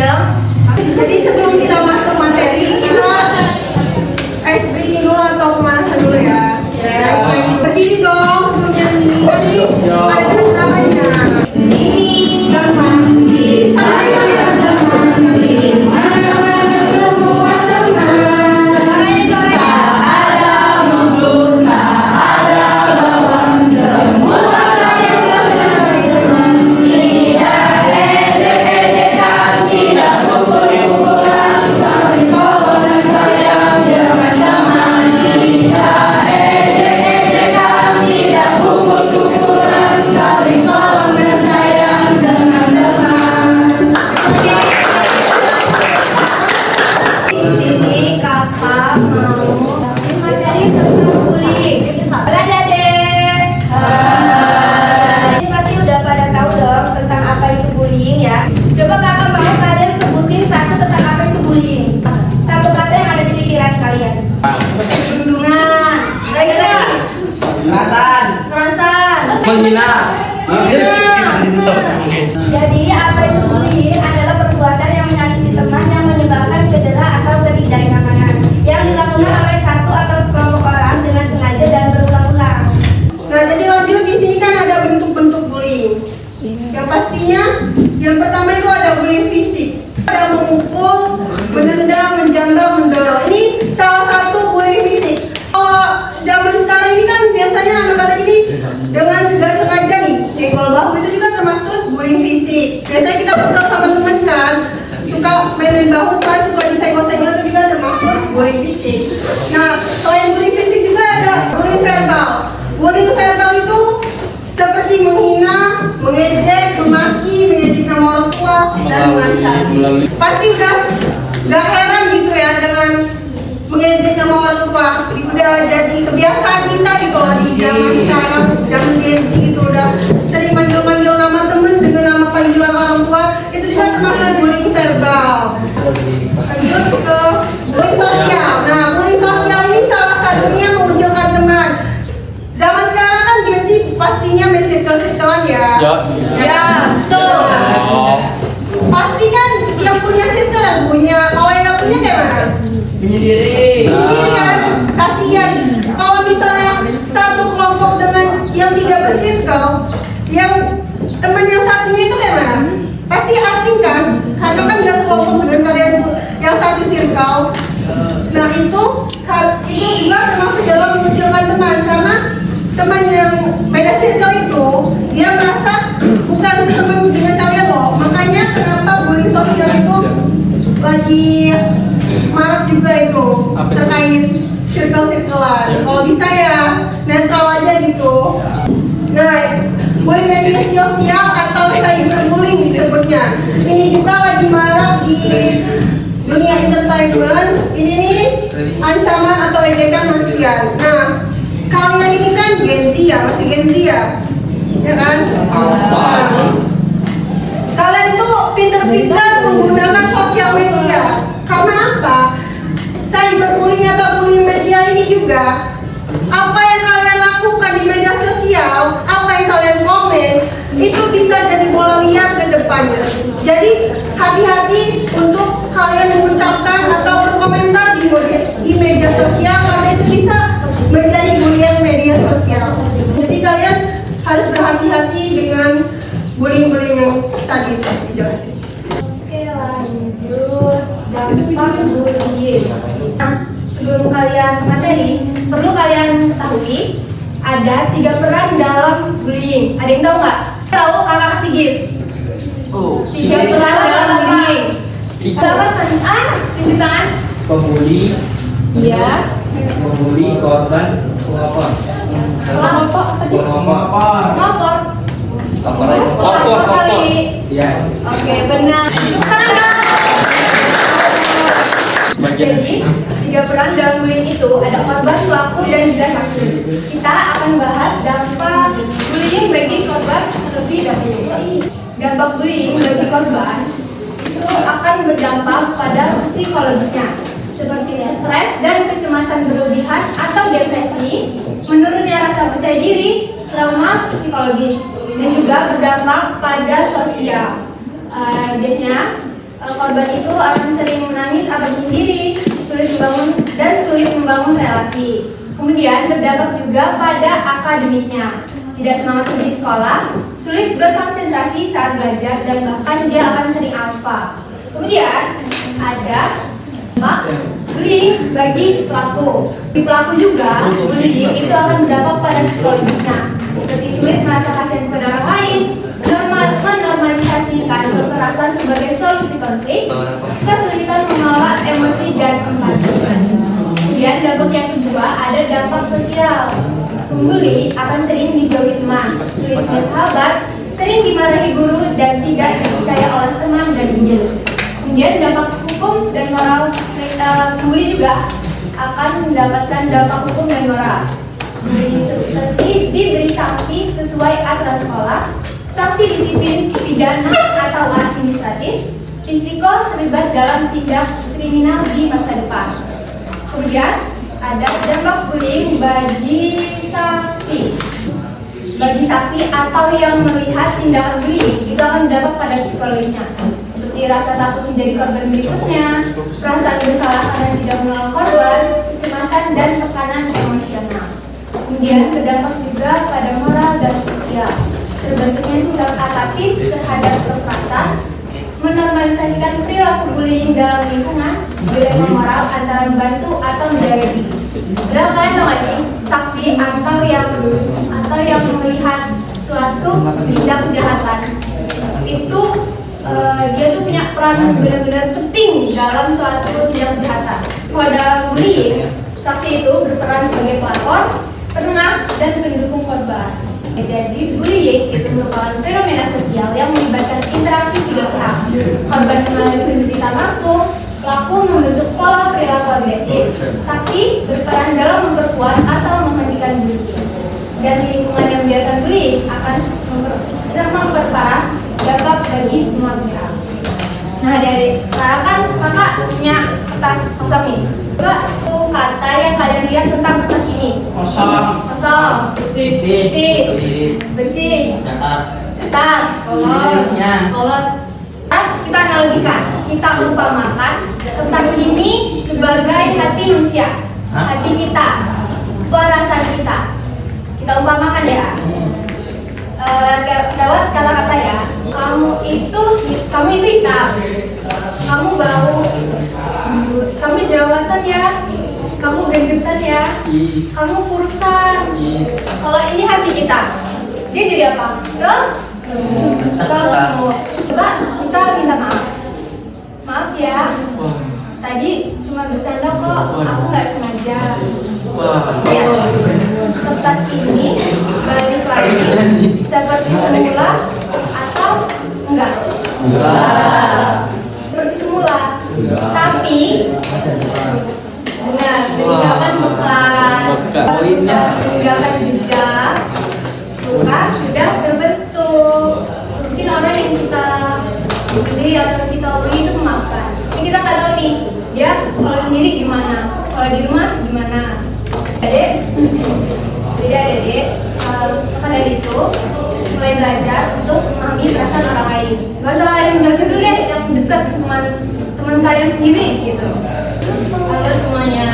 Jadi sebelum kita masuk materi, kita ice breathing dulu atau pemanasan dulu ya. Berdiri dong sebelum nyanyi. Jadi ada gerakannya. Gampang. Menghina. Jadi apa itu bullying adalah perbuatan yang menyakiti teman yang menyebabkan cedera atau ketidaknyamanan yang dilakukan oleh satu atau sekelompok orang dengan sengaja dan berulang-ulang. Nah, jadi lanjut di sini kan ada bentuk-bentuk bullying. Yang pastinya, yang pertama itu ada bullying fisik. Ada memukul, menendang, menjambak, mendorong. Ini salah satu bullying fisik. Kalau zaman sekarang ini kan biasanya anak-anak ini dengan nggak sengaja nih nyenggol bahu, itu juga termasuk bullying fisik. Biasanya kita kesel sama teman kan, suka mainin bahu kan, suka disenggol-senggol, itu juga termasuk bullying fisik. Nah, selain bullying fisik juga ada bullying verbal. Bullying verbal itu seperti menghina, mengejek, memaki, mengejek nama orang tua, dan mengancam. Pasti udah gak heran gitu ya dengan mengejek nama orang tua. Udah jadi kebiasaan kita gitu loh di zaman sekarang, zaman Gen Z gitu udah sering manggil-manggil nama temen dengan nama panggilan orang tua. Itu juga termasuk bullying verbal. Lanjut ke bullying sosial. Nah, bullying sosial ini salah satunya mengucilkan teman. Zaman sekarang kan Gen Z pastinya main circle-circlean ya. Ya, betul. Pasti kan yang punya circle dan punya, kalau yang nggak punya kayak mana? Menyendiri. Sendiri kan, kasihan. Kalau misalnya satu kelompok dengan yang tidak bersirkel, yang teman yang satunya itu kayak mana? Pasti asing kan? Karena kan nggak sekelompok dengan kalian yang satu circle. Nah itu juga termasuk dalam mengucilkan teman, karena teman yang beda circle itu dia merasa bukan teman dengan kalian loh. Makanya kenapa bullying sosial itu lagi marak juga itu terkait circle-circlean. Kalau bisa ya netral aja gitu. Nah, bullying media sosial atau cyberbullying disebutnya. Ini juga lagi marak di dunia entertainment. Ini nih ancaman atau ejekan makian. Nah, kalian ini kan Gen Z ya, masih Gen Z ya, ya kan? Kalian tuh pintar-pintar menggunakan sosial media. Karena apa? Cyberbullying atau bullying media ini juga, apa yang kalian lakukan di media sosial, apa yang kalian komen, itu bisa jadi bola liar ke depannya. Jadi hati-hati untuk kalian mengucapkan atau berkomentar di media sosial, karena itu bisa menjadi bullying media sosial. Jadi kalian harus berhati-hati dengan bullying-bullying yang tadi dijelasin. Oke, lanjut. Dampak bullying. Sebelum kalian materi, perlu kalian ketahui ada 3 peran dalam bullying. Ada yang tahu nggak? Tahu? Kakak kasih gift. 3 peran dalam bullying. Tunjuk tangan. Pembuli. Iya. Pembuli, korban, pelapor. Pelapor apa sih? Pelapor. Pelapor kali. Iya. Oke, benar. Tunjuk tangan dong. Jadi, 3 peran dalam bullying itu ada korban, pelaku, dan juga saksi. Kita akan bahas dampak bullying bagi korban terlebih dahulu. Dampak bullying bagi korban itu akan berdampak pada psikologisnya, seperti stres dan kecemasan berlebihan atau depresi, menurunnya rasa percaya diri, trauma psikologis, dan juga berdampak pada sosial. Biasanya korban itu akan sering menangis atau sendiri, sulit membangun relasi. Kemudian berdampak juga pada akademiknya. Tidak semangat di sekolah, sulit berkonsentrasi saat belajar, dan bahkan dia akan sering alfa. Kemudian ada bullying bagi pelaku. Di pelaku juga, bullying itu akan berdampak pada psikologisnya, seperti sulit merasa kasihan kepada orang lain, menormalisasikan kekerasan sebagai solusi konflik, kesulitan mengelola emosi dan empati. Kemudian dampak yang kedua ada dampak sosial. Pembuli akan sering dijauhi teman, sulit punya sahabat, sering dimarahi guru, dan tidak dipercaya oleh teman dan guru. Kemudian dampak hukum dan moral, pembuli juga akan mendapatkan dampak hukum dan moral. Seperti diberi sanksi sesuai aturan sekolah, sanksi disiplin, pidana atau administratif, risiko terlibat dalam tindak kriminal di masa depan. Kemudian ada dampak bullying bagi saksi. Bagi saksi atau yang melihat tindakan bullying itu akan berdampak pada psikologisnya, seperti rasa takut menjadi korban berikutnya, perasaan bersalah karena tidak menolong korban, kecemasan dan tekanan emosional. Kemudian berdampak juga pada moral dan sosial, terbentuknya sikap apatis terhadap kekerasan, menormalisasikan perilaku bullying dalam lingkungan, dilema moral antara membantu atau menjaga diri. Padahal kalian tahu gak sih, saksi atau yang melihat suatu tindak kejahatan itu dia tuh punya peran benar-benar penting dalam suatu tindak kejahatan. Kalau dalam bullying, saksi itu berperan sebagai pelapor, penengah, dan pendukung korban. Jadi bullying itu merupakan fenomena sosial yang melibatkan interaksi tiga pihak. Korban mengalami penderitaan langsung, pelaku membentuk pola perilaku agresif, saksi berperan dalam memperkuat atau menghentikan bullying. Dan di lingkungan yang membiarkan bullying akan memperparah dampak bagi semua pihak. Nah, dari sekarang kan kakak punya kertas kosong nih. Coba tuh kata yang kalian lihat tentang kertas ini. Kosong, titik, bersih, datar, polos. Kita analogikan, kita umpamakan kertas ini sebagai hati manusia, hati kita, perasaan kita. Kita umpamakan ya, lewat kata-kata ya. Kamu itu hitam, kamu bau, kamu jerawatan ya, kamu gendutan ya, kamu kurusan. Kalau ini hati kita, dia jadi apa? Coba kita minta maaf. Maaf ya, tadi cuma bercanda kok, aku nggak sengaja. Ya, kertas ini balik lagi seperti semula atau enggak? Seperti semula. Tapi benar, meninggalkan bekas, meninggalkan jejak, luka sudah terbentuk. Mungkin orang yang kita beli atau kita beli itu memaafkan. Ini kita nggak tahu nih, dia kalau sendiri gimana, kalau di rumah gimana. Jadi maka dari itu mulai belajar untuk memahami perasaan orang lain. Gak usah yang jauh dulu deh, yang dekat teman kalian sendiri gitu. Halo semuanya.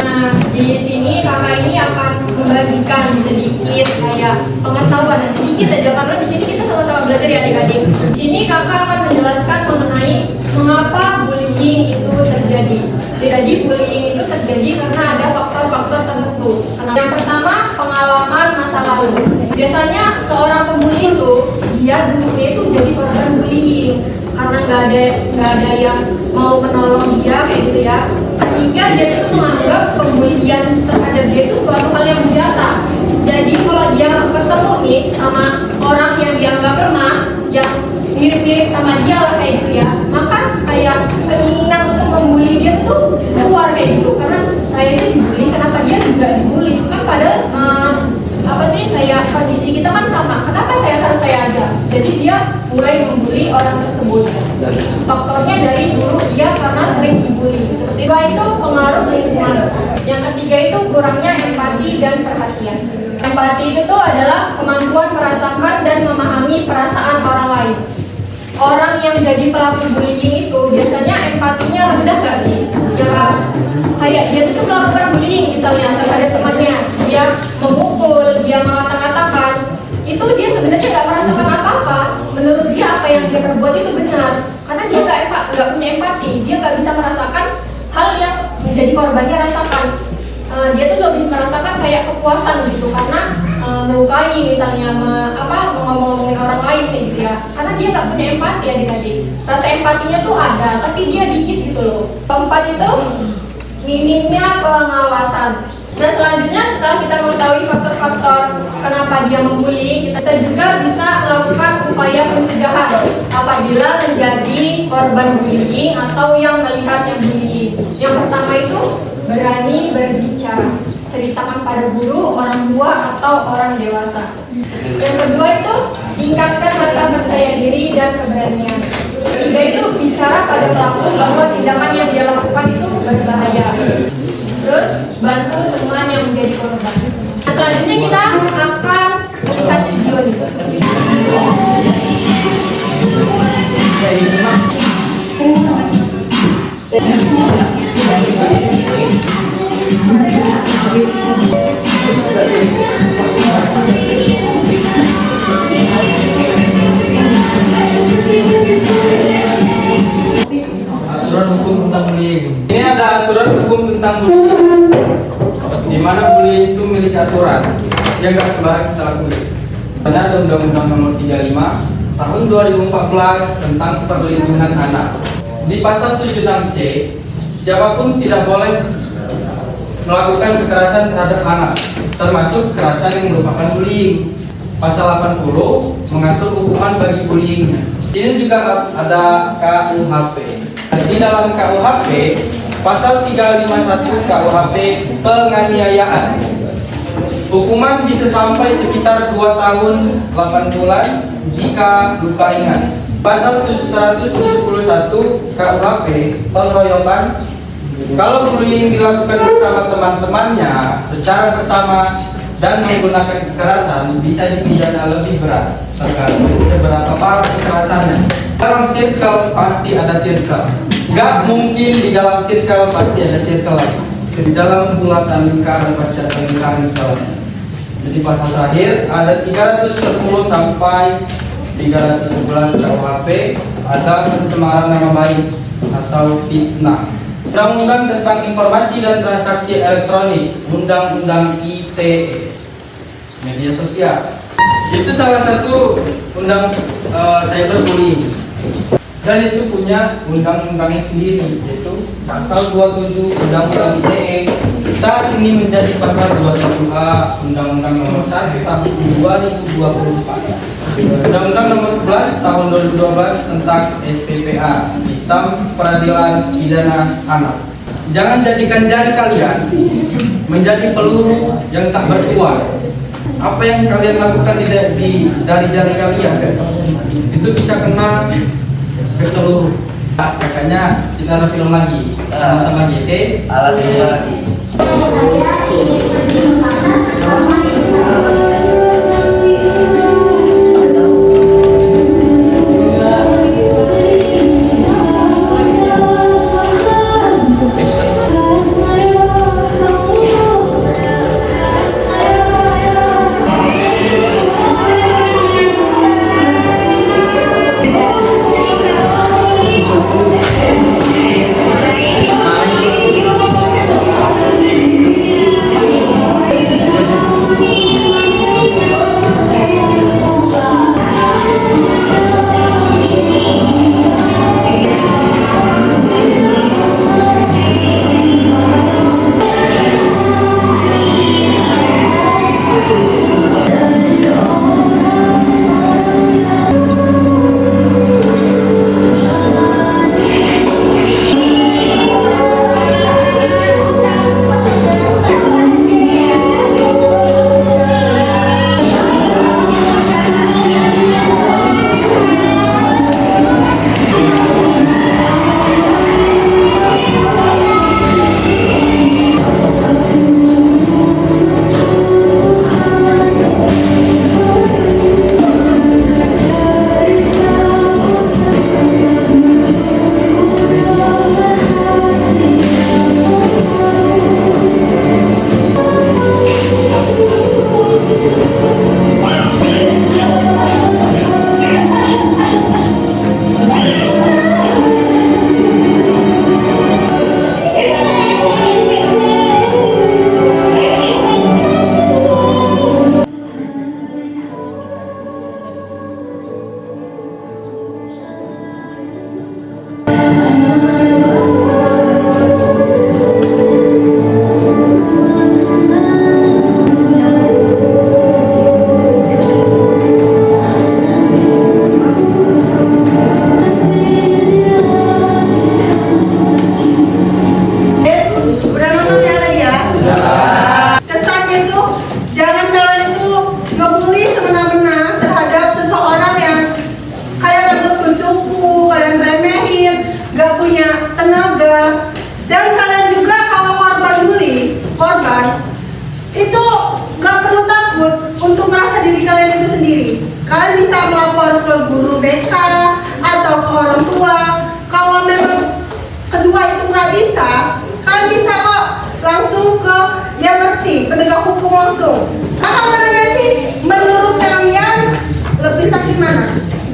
Nah, di sini kakak ini akan membagikan sedikit kayak pengetahuan sedikit aja, karena di sini kita sama-sama belajar ya adik-adik. Di sini kakak akan menjelaskan mengenai mengapa bullying itu terjadi. Jadi bullying itu terjadi karena ada faktor-faktor tertentu. Yang pertama, pengalaman masa lalu. Biasanya seorang pembuli itu dia dulunya itu jadi korban bullying karena nggak ada yang mau menolong dia kayak gitu ya, sehingga dia itu menganggap pembulian terhadap dia itu suatu hal yang biasa. Jadi kalau dia ketemu nih sama orang yang dianggap lemah, yang mirip-mirip sama dia lah kayak gitu ya, maka kayak keinginan untuk membuli dia tuh keluar kayak gitu, karena saya ini dibully, kenapa dia juga dibully? Kan padahal kayak kondisi kita kan sama, kenapa harus saya ada? Jadi dia mulai membuli orang tersebut. Faktornya dari dulu dia karena sering dibully. Kedua itu pengaruh lingkungan. Yang ketiga itu kurangnya empati dan perhatian. Empati itu tuh adalah kemampuan merasakan dan memahami perasaan orang lain. orang yang jadi pelaku bullying itu biasanya empatinya rendah gak sih? Ya kayak dia tuh melakukan bullying misalnya terhadap temannya, dia memukul, dia mengata-ngatakan, itu dia sebenarnya nggak merasakan apa-apa. Menurut dia apa yang dia perbuat itu benar, karena dia nggak punya empati, dia nggak bisa merasakan hal yang menjadi korbannya rasakan. Dia tuh lebih merasakan kayak kepuasan gitu karena melukai misalnya ngomong-ngomongin orang lain kayak gitu ya, karena dia nggak punya empati adik-adik. Rasa empatinya tuh ada tapi dia dikit gitu loh. Keempat itu minimnya pengawasan. Dan selanjutnya setelah kita mengetahui faktor-faktor kenapa dia membuli, kita juga bisa melakukan upaya pencegahan apabila menjadi korban bullying atau yang melihatnya bullying. Yang pertama itu berani berbicara, ceritakan pada guru, orang tua atau orang dewasa. Yang kedua itu tingkatkan rasa percaya diri dan keberanian. Ketiga itu bicara pada pelaku bahwa tindakan yang dia lakukan itu berbahaya. Terus bantu teman yang menjadi korban. Nah, selanjutnya kita akan melihat video ini. Aturan hukum tentang bullying. Ini ada aturan hukum tentang bullying, di mana bullying itu milik aturan yang nggak sembarang kita lakukan. Karena ada Undang-Undang Nomor 35 Tahun 2014 tentang Perlindungan Anak. Di pasal 76C, siapapun tidak boleh melakukan kekerasan terhadap anak, termasuk kekerasan yang merupakan bullying. Pasal 80 mengatur hukuman bagi bullyingnya. Ini juga ada KUHP. Di dalam KUHP, pasal 351 KUHP penganiayaan, hukuman bisa sampai sekitar 2 tahun 8 bulan jika luka ringan. Pasal 171 KUHP pengeroyokan, kalau bullying dilakukan bersama teman-temannya secara bersama dan menggunakan kekerasan, bisa dipidana lebih berat tergantung seberapa parah kekerasannya. Dalam circle pasti ada circle, gak mungkin di dalam circle pasti ada circle lagi. Di dalam bulatan lingkaran pasti ada lingkaran. Jadi pasal terakhir ada 310 sampai 311 KUHP, ada pencemaran nama baik atau fitnah. Undang-Undang tentang Informasi dan Transaksi Elektronik, Undang-Undang ITE, media sosial. Itu salah satu undang cyberbullying. Dan itu punya undang-undangnya sendiri, yaitu pasal 27 Undang-Undang ITE. Saat ini menjadi pasal 21A Undang-Undang Nomor 1 Tahun 2024. Undang-Undang Nomor 11 Tahun 2012 tentang SPPA, Sistem Peradilan Pidana Anak. Jangan jadikan jari kalian menjadi peluru yang tak bertuan. Apa yang kalian lakukan dari jari kalian itu bisa kena ke seluruh. Makanya kita ada film lagi, teman-teman JT alat ini lagi.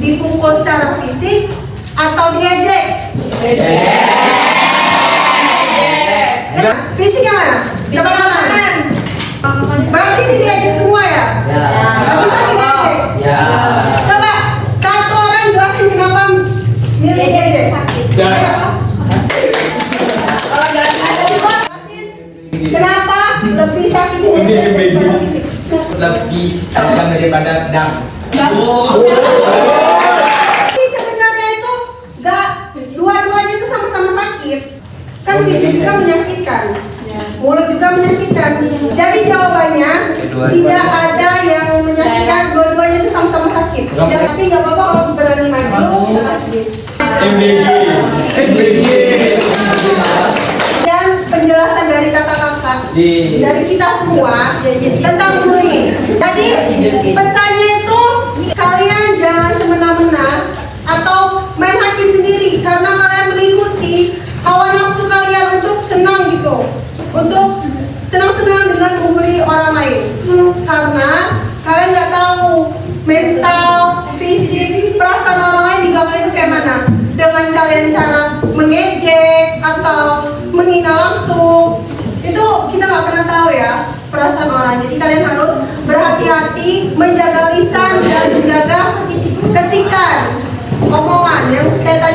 dipukul secara fisik atau diejek? Fisik yang mana? Coba yang mana? Berarti ini diejek semua ya? Tapi sakit diejek? Coba satu orang jelasin kenapa milih diejek. Ayo. Kenapa lebih sakit diejek daripada fisik? Lebih tajam daripada pedang. Tapi sebenarnya itu gak dua-duanya itu sama-sama sakit. Kan fisik juga menyakitkan, mulut juga menyakitkan. Jadi jawabannya tidak ada yang menyakitkan, dua-duanya itu sama-sama sakit. Tapi gak apa-apa kalau berani maju kita kasih. Dan penjelasan dari kata-kata dari kita semua tentang bullying. Jadi pesannya itu kalian jangan semena-mena atau main hakim sendiri karena kalian mengikuti hawa nafsu kalian untuk senang gitu, untuk senang-senang dengan membuli orang lain. Karena kalian nggak tahu mental, fisik, perasaan orang lain di belakang itu kayak mana. Dengan kalian cara mengejek atau menghina langsung, itu kita nggak pernah tahu ya perasaan orang. Jadi kalian harus berhati-hati, menjaga lisan dan menjaga ketikan omongan yang kayak tadi